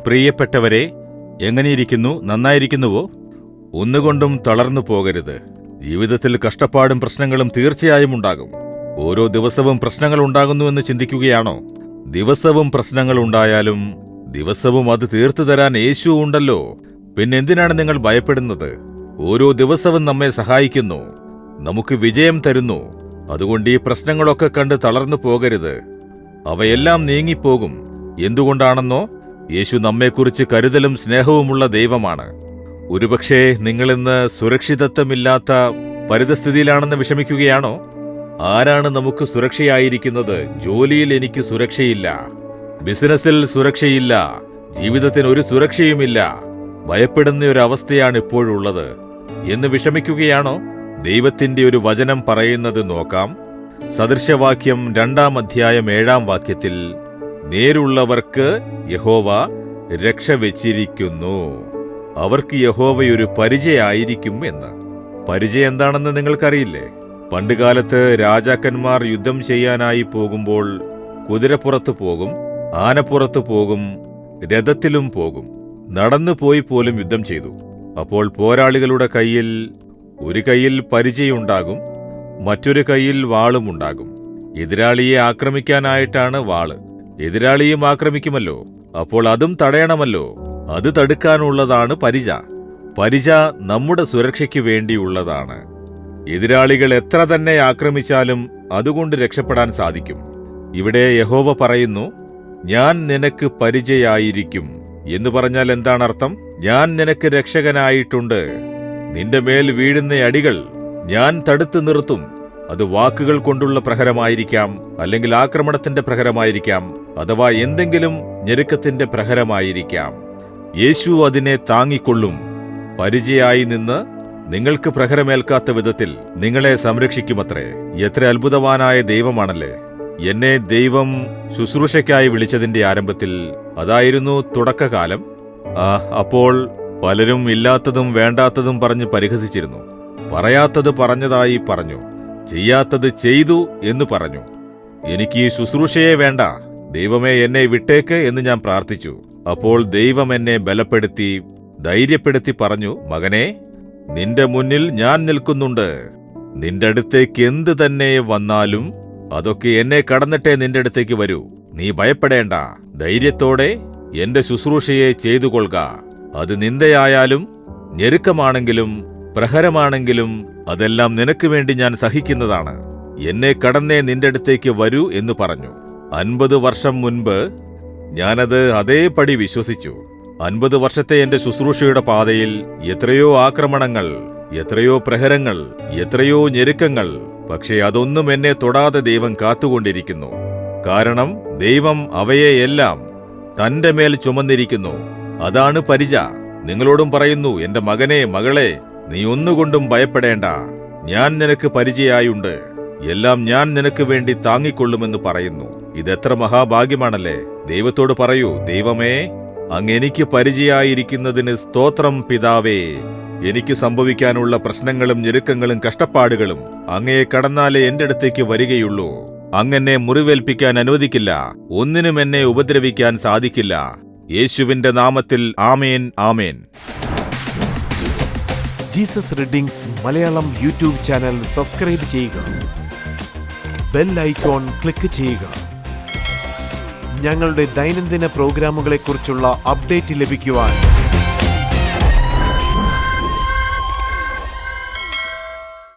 പ്രിയപ്പെട്ടവരെ, എങ്ങനെയിരിക്കുന്നു? നന്നായിരിക്കുന്നുവോ? ഒന്നുകൊണ്ടും തളർന്നു പോകരുത്. ജീവിതത്തിൽ കഷ്ടപ്പാടും പ്രശ്നങ്ങളും തീർച്ചയായും ഉണ്ടാകും. ഓരോ ദിവസവും പ്രശ്നങ്ങൾ ഉണ്ടാകുന്നുവെന്ന് ചിന്തിക്കുകയാണോ? ദിവസവും പ്രശ്നങ്ങൾ ഉണ്ടായാലും ദിവസവും അത് തീർത്തു തരാൻ യേശു ഉണ്ടല്ലോ. പിന്നെന്തിനാണ് നിങ്ങൾ ഭയപ്പെടുന്നത്? ഓരോ ദിവസവും നമ്മെ സഹായിക്കുന്നു, നമുക്ക് വിജയം തരുന്നു. അതുകൊണ്ട് ഈ പ്രശ്നങ്ങളൊക്കെ കണ്ട് തളർന്നു പോകരുത്. അവയെല്ലാം നീങ്ങിപ്പോകും. എന്തുകൊണ്ടാണെന്നോ? യേശു നമ്മെക്കുറിച്ച് കരുതലും സ്നേഹവുമുള്ള ദൈവമാണ്. ഒരുപക്ഷേ നിങ്ങളിന്ന് സുരക്ഷിതത്വമില്ലാത്ത പരിതസ്ഥിതിയിലാണെന്ന് വിഷമിക്കുകയാണോ? ആരാണ് നമുക്ക് സുരക്ഷയായിരിക്കുന്നത്? ജോലിയിൽ എനിക്ക് സുരക്ഷയില്ല, ബിസിനസ്സിൽ സുരക്ഷയില്ല, ജീവിതത്തിന് ഒരു സുരക്ഷയുമില്ല, ഭയപ്പെടുന്ന ഒരു അവസ്ഥയാണ് ഇപ്പോഴുള്ളത് എന്ന് വിഷമിക്കുകയാണോ? ദൈവത്തിന്റെ ഒരു വചനം പറയുന്നത് നോക്കാം. സദൃശവാക്യം 2-ാം അധ്യായം 7-ാം വാക്യത്തിൽ, നേരുള്ളവർക്ക് യഹോവ രക്ഷ വെച്ചിരിക്കുന്നു, അവർക്ക് യഹോവയൊരു പരിചയായിരിക്കും എന്ന്. പരിചയം എന്താണെന്ന് നിങ്ങൾക്കറിയില്ലേ? പണ്ടുകാലത്ത് രാജാക്കന്മാർ യുദ്ധം ചെയ്യാനായി പോകുമ്പോൾ കുതിരപ്പുറത്ത് പോകും, ആനപ്പുറത്ത് പോകും, രഥത്തിലും പോകും. നടന്നു പോയി പോലും യുദ്ധം ചെയ്തു. അപ്പോൾ പോരാളികളുടെ കയ്യിൽ ഒരു കൈയിൽ പരിചയുണ്ടാകും, മറ്റൊരു കൈയിൽ വാളുമുണ്ടാകും. എതിരാളിയെ ആക്രമിക്കാനായിട്ടാണ് വാള്. എതിരാളിയും ആക്രമിക്കുമല്ലോ, അപ്പോൾ അതും തടയണമല്ലോ. അത് തടുക്കാനുള്ളതാണ് പരിച. പരിച നമ്മുടെ സുരക്ഷയ്ക്ക് വേണ്ടിയുള്ളതാണ്. എതിരാളികൾ എത്ര തന്നെ ആക്രമിച്ചാലും അതുകൊണ്ട് രക്ഷപ്പെടാൻ സാധിക്കും. ഇവിടെ യഹോവ പറയുന്നു, ഞാൻ നിനക്ക് പരിചയായിരിക്കും എന്ന് പറഞ്ഞാൽ എന്താണ് അർത്ഥം? ഞാൻ നിനക്ക് രക്ഷകനായിട്ടുണ്ട്. നിന്റെ മേൽ വീഴുന്ന അടികൾ ഞാൻ തടുത്തു നിർത്തും. അത് വാക്കുകൾ കൊണ്ടുള്ള പ്രഹരമായിരിക്കാം, അല്ലെങ്കിൽ ആക്രമണത്തിന്റെ പ്രഹരമായിരിക്കാം, അഥവാ എന്തെങ്കിലും ഞെരുക്കത്തിന്റെ പ്രഹരമായിരിക്കാം. യേശു അതിനെ താങ്ങിക്കൊള്ളും. പരിചയായി നിന്ന് നിങ്ങൾക്ക് പ്രഹരമേൽക്കാത്ത വിധത്തിൽ നിങ്ങളെ സംരക്ഷിക്കുമത്രേ. എത്ര അത്ഭുതവാനായ ദൈവമാണല്ലേ! എന്നെ ദൈവം ശുശ്രൂഷയ്ക്കായി വിളിച്ചതിന്റെ ആരംഭത്തിൽ, അതായിരുന്നു തുടക്കകാലം, അപ്പോൾ പലരും ഇല്ലാത്തതും വേണ്ടാത്തതും പറഞ്ഞ് പരിഹസിച്ചിരുന്നു. പറയാത്തത് പറഞ്ഞതായി പറഞ്ഞു, ചെയ്യാത്തത് ചെയ്തു എന്ന് പറഞ്ഞു. എനിക്ക് ഈ ശുശ്രൂഷയെ വേണ്ട, ദൈവമേ എന്നെ വിട്ടേക്ക് എന്ന് ഞാൻ പ്രാർത്ഥിച്ചു. അപ്പോൾ ദൈവം എന്നെ ബലപ്പെടുത്തി, ധൈര്യപ്പെടുത്തി പറഞ്ഞു, മകനെ, നിന്റെ മുന്നിൽ ഞാൻ നിൽക്കുന്നുണ്ട്. നിന്റെ അടുത്തേക്ക് എന്ത് തന്നെ വന്നാലും അതൊക്കെ എന്നെ കടന്നിട്ടേ നിന്റെ അടുത്തേക്ക് വരൂ. നീ ഭയപ്പെടേണ്ട, ധൈര്യത്തോടെ എന്റെ ശുശ്രൂഷയെ ചെയ്തുകൊള്ളുക. അത് നിന്ദയായാലും ഞെരുക്കമാണെങ്കിലും പ്രഹരമാണെങ്കിലും അതെല്ലാം നിനക്ക് വേണ്ടി ഞാൻ സഹിക്കുന്നതാണ്. എന്നെ കടന്നേ നിന്റെ അടുത്തേക്ക് വരൂ എന്ന് പറഞ്ഞു. 50 വർഷം മുൻപ് ഞാനത് അതേപടി വിശ്വസിച്ചു. 50 വർഷത്തെ എന്റെ ശുശ്രൂഷയുടെ പാതയിൽ എത്രയോ ആക്രമണങ്ങൾ, എത്രയോ പ്രഹരങ്ങൾ, എത്രയോ ഞെരുക്കങ്ങൾ. പക്ഷേ അതൊന്നും എന്നെ തൊടാതെ ദൈവം കാത്തുകൊണ്ടിരിക്കുന്നു. കാരണം ദൈവം അവയെയെല്ലാം തന്റെ മേൽ ചുമന്നിരിക്കുന്നു. അതാണ് പരിച. നിങ്ങളോടും പറയുന്നു, എന്റെ മകനെ, മകളെ, നീ ഒന്നുകൊണ്ടും ഭയപ്പെടേണ്ട. ഞാൻ നിനക്ക് പരിചയായുണ്ട്. എല്ലാം ഞാൻ നിനക്ക് വേണ്ടി താങ്ങിക്കൊള്ളുമെന്ന് പറയുന്നു. ഇതെത്ര മഹാഭാഗ്യമാണല്ലേ! ദൈവത്തോട് പറയൂ, ദൈവമേ, അങ്ങ് എനിക്ക് പരിചയായിരിക്കുന്നതിന് സ്തോത്രം പിതാവേ. എനിക്ക് സംഭവിക്കാനുള്ള പ്രശ്നങ്ങളും ഞെരുക്കങ്ങളും കഷ്ടപ്പാടുകളും അങ്ങയെ കടന്നാലേ എന്റെ അടുത്തേക്ക് വരികയുള്ളൂ. അങ്ങെന്നെ മുറിവേൽപ്പിക്കാൻ അനുവദിക്കില്ല. ഒന്നിനും എന്നെ ഉപദ്രവിക്കാൻ സാധിക്കില്ല. യേശുവിന്റെ നാമത്തിൽ amen, amen. Jesus readings Malayalam YouTube channel subscribe ചെയ്യുക. ബെൽ ഐക്കോൺ ക്ലിക്ക് ചെയ്യുക. ഞങ്ങളുടെ ദൈനംദിന പ്രോഗ്രാമുകളെക്കുറിച്ചുള്ള അപ്ഡേറ്റ് ലഭിക്കുവാൻ